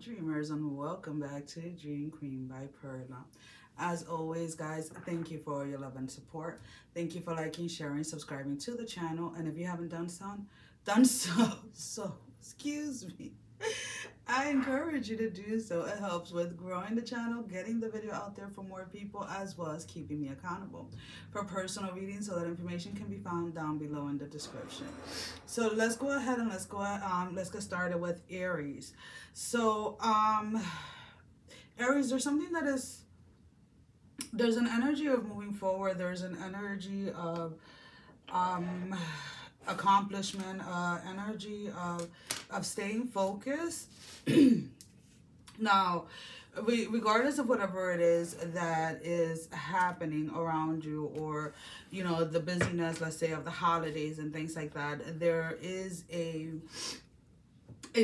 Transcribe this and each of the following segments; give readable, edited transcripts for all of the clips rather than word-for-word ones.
dreamers, and welcome back to Dream Queen by Perla. As always, guys, thank you for your love and support. Thank you for liking, sharing, subscribing to the channel. And if you haven't done so, excuse me, I encourage you to do so. It helps with growing the channel, getting the video out there for more people, as well as keeping me accountable. For personal readings, so that information can be found down below in the description. So let's go ahead and let's get started with Aries. So Aries, there's an energy of moving forward. There's an energy of accomplishment, energy of staying focused. Now, regardless of whatever it is that is happening around you, or the busyness, let's say, of the holidays and things like that, there is a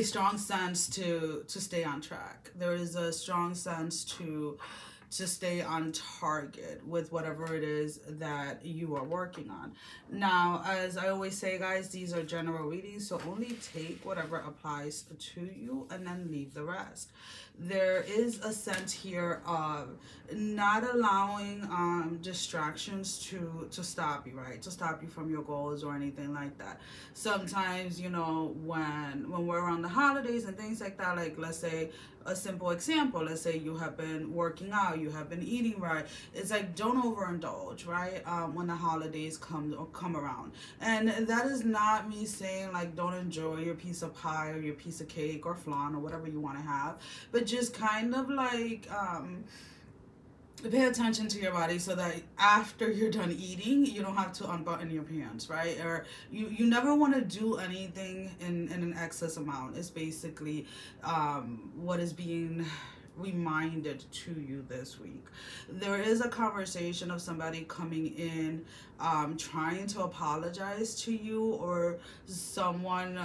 strong sense to stay on track. There is a strong sense to stay on target with whatever it is that you are working on. Now, as I always say, guys, these are general readings, so only take whatever applies to you and then leave the rest. There is a sense here of not allowing distractions to stop you, right? To stop you from your goals or anything like that. Sometimes, when we're around the holidays and things like that, like, let's say a simple example, let's say you have been working out, you have been eating right. It's like, don't overindulge, right? When the holidays come around. And that is not me saying, like, don't enjoy your piece of pie or your piece of cake or flan or whatever you want to have, but just kind of like pay attention to your body, so that after you're done eating, you don't have to unbutton your pants, right? Or you never want to do anything in an excess amount. It's basically what is being reminded to you this week. There is a conversation of somebody coming in trying to apologize to you, or someone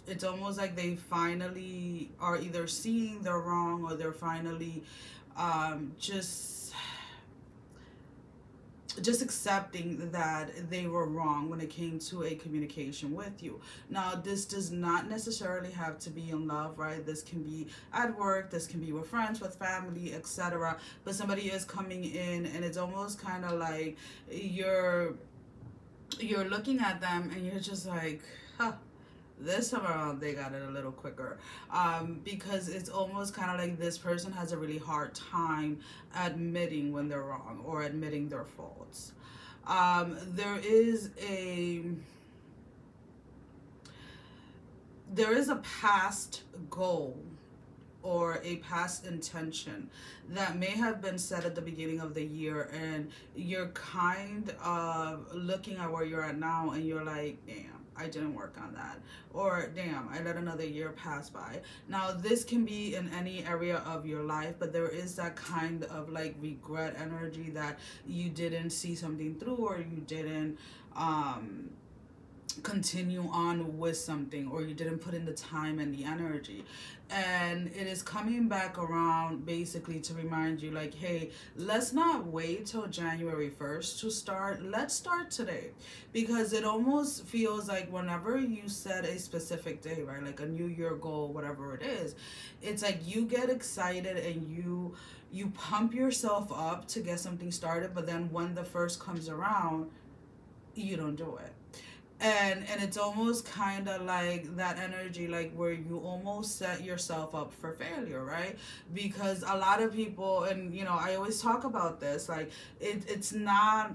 it's almost like they finally are either seeing they're wrong, or they're finally just accepting that they were wrong when it came to a communication with you. Now, this does not necessarily have to be in love, right? This can be at work, this can be with friends, with family, etc. But somebody is coming in, and it's almost kind of like you're looking at them and you're just like, huh, this time around they got it a little quicker, because it's almost kind of like this person has a really hard time admitting when they're wrong or admitting their faults. There is a past goal or a past intention that may have been set at the beginning of the year, and you're kind of looking at where you're at now and you're like, damn, I didn't work on that, or damn, I let another year pass by. Now, this can be in any area of your life, but there is that kind of like regret energy that you didn't see something through, or you didn't continue on with something, or you didn't put in the time and the energy. And it is coming back around basically to remind you, like, hey, let's not wait till January 1st to start. Let's start today. Because it almost feels like whenever you set a specific day, right, like a new year goal, whatever it is, it's like you get excited and you pump yourself up to get something started, but then when the first comes around, you don't do it. And it's almost kind of like that energy, like where you almost set yourself up for failure, right? Because a lot of people, and I always talk about this, like it's not,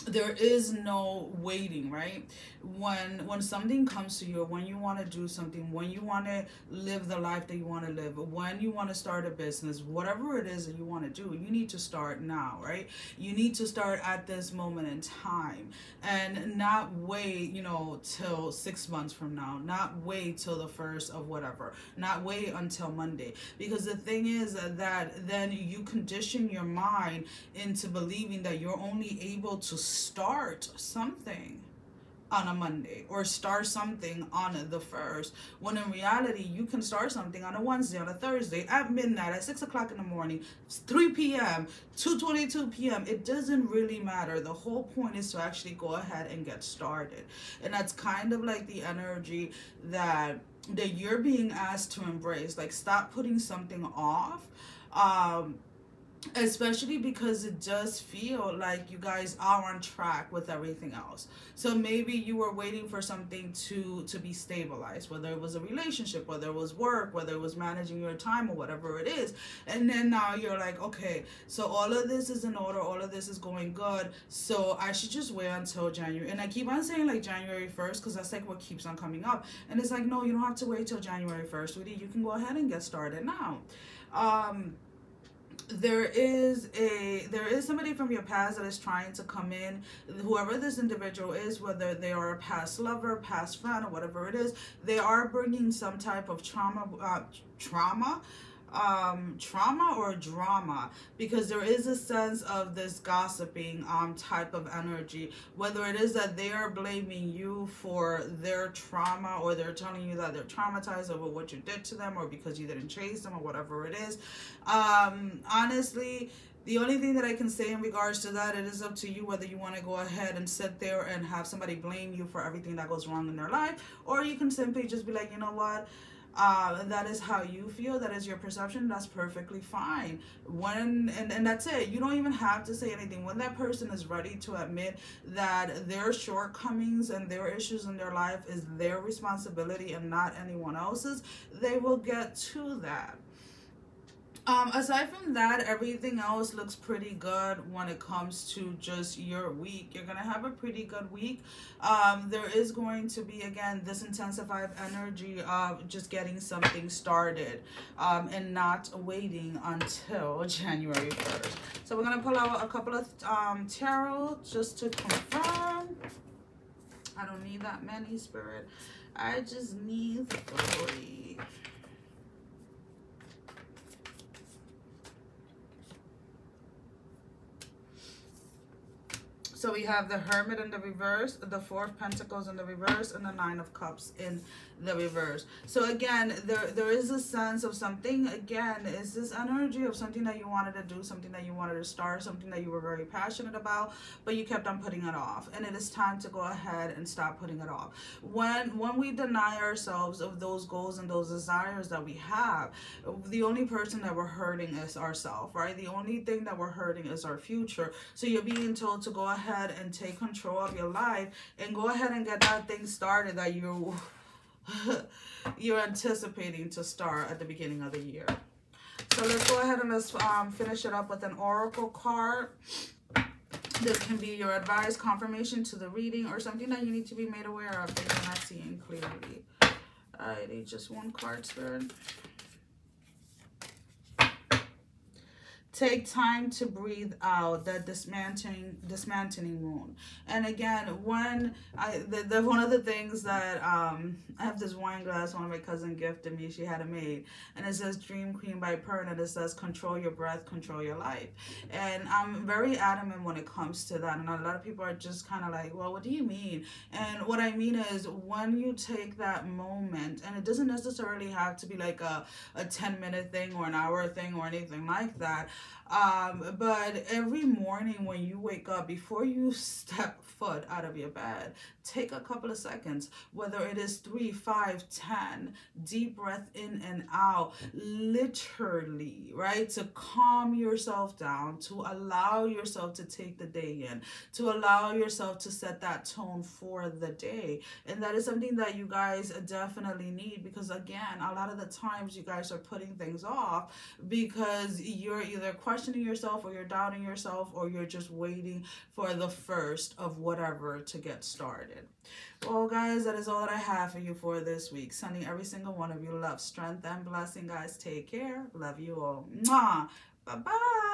there is no waiting, right? When something comes to you, when you want to do something, when you want to live the life that you want to live, when you want to start a business, whatever it is that you want to do, you need to start now, right? You need to start at this moment in time, and not wait, till 6 months from now, not wait till the first of whatever, not wait until Monday. Because the thing is that then you condition your mind into believing that you're only able to start something on a Monday, or start something on the 1st, when in reality you can start something on a Wednesday, on a Thursday, at midnight, at 6 o'clock in the morning, 3 p.m., 2:22 p.m. It doesn't really matter. The whole point is to actually go ahead and get started. And that's kind of like the energy that that you're being asked to embrace. Like, stop putting something off. Um, Especially because it does feel like you guys are on track with everything else. So maybe you were waiting for something to be stabilized, whether it was a relationship, whether it was work, whether it was managing your time, or whatever it is. And then now you're like, okay, so all of this is in order, all of this is going good, so I should just wait until January. And I keep on saying like January 1st, because that's like what keeps on coming up. And it's like, no, you don't have to wait till January 1st, sweetie. You can go ahead and get started now. There is somebody from your past that is trying to come in. Whoever this individual is, whether they are a past lover, past friend, or whatever it is, they are bringing some type of trauma or drama, because there is a sense of this gossiping type of energy, whether it is that they are blaming you for their trauma, or they're telling you that they're traumatized over what you did to them, or because you didn't chase them, or whatever it is. Honestly, the only thing that I can say in regards to that, it is up to you whether you want to go ahead and sit there and have somebody blame you for everything that goes wrong in their life, or you can simply just be like, you know what, that is how you feel, that is your perception, that's perfectly fine. And that's it. You don't even have to say anything. When that person is ready to admit that their shortcomings and their issues in their life is their responsibility and not anyone else's, they will get to that. Aside from that, everything else looks pretty good when it comes to just your week. You're going to have a pretty good week. There is going to be, again, this intensified energy of just getting something started, and not waiting until January 1st. So we're going to pull out a couple of tarot just to confirm. I don't need that many, Spirit. I just need 3. So we have the Hermit in the reverse, the 4 of Pentacles in the reverse, and the 9 of Cups in the reverse. So again, there is a sense of something, again, is this energy of something that you wanted to do, something that you wanted to start, something that you were very passionate about, but you kept on putting it off. And it is time to go ahead and stop putting it off. When we deny ourselves of those goals and those desires that we have, the only person that we're hurting is ourselves, right? The only thing that we're hurting is our future. So you're being told to go ahead and take control of your life and go ahead and get that thing started that you're anticipating to start at the beginning of the year. So let's go ahead and let's finish it up with an oracle card. This can be your advice, confirmation to the reading, or something that you need to be made aware of that you're not seeing clearly. Alrighty, just one card, Spirit. Take time to breathe out, that dismantling wound. And again, when one of the things that I have this wine glass one of my cousin gifted me, she had it made, and it says Dream Queen by Pearl, and it says control your breath, control your life. And I'm very adamant when it comes to that, and a lot of people are just kind of like, well, what do you mean? And what I mean is, when you take that moment, and it doesn't necessarily have to be like a 10-minute thing or an hour thing or anything like that, but every morning when you wake up, before you step foot out of your bed, take a couple of seconds, whether it is 3, 5, 10, deep breath in and out, literally, right? To calm yourself down, to allow yourself to take the day in, to allow yourself to set that tone for the day. And that is something that you guys definitely need, because again, a lot of the times you guys are putting things off because you're either questioning yourself, or you're doubting yourself, or you're just waiting for the first of whatever to get started. Well, guys, that is all that I have for you for this week. Sending every single one of you love, strength, and blessing, guys. Take care. Love you all. Mwah. Bye-bye.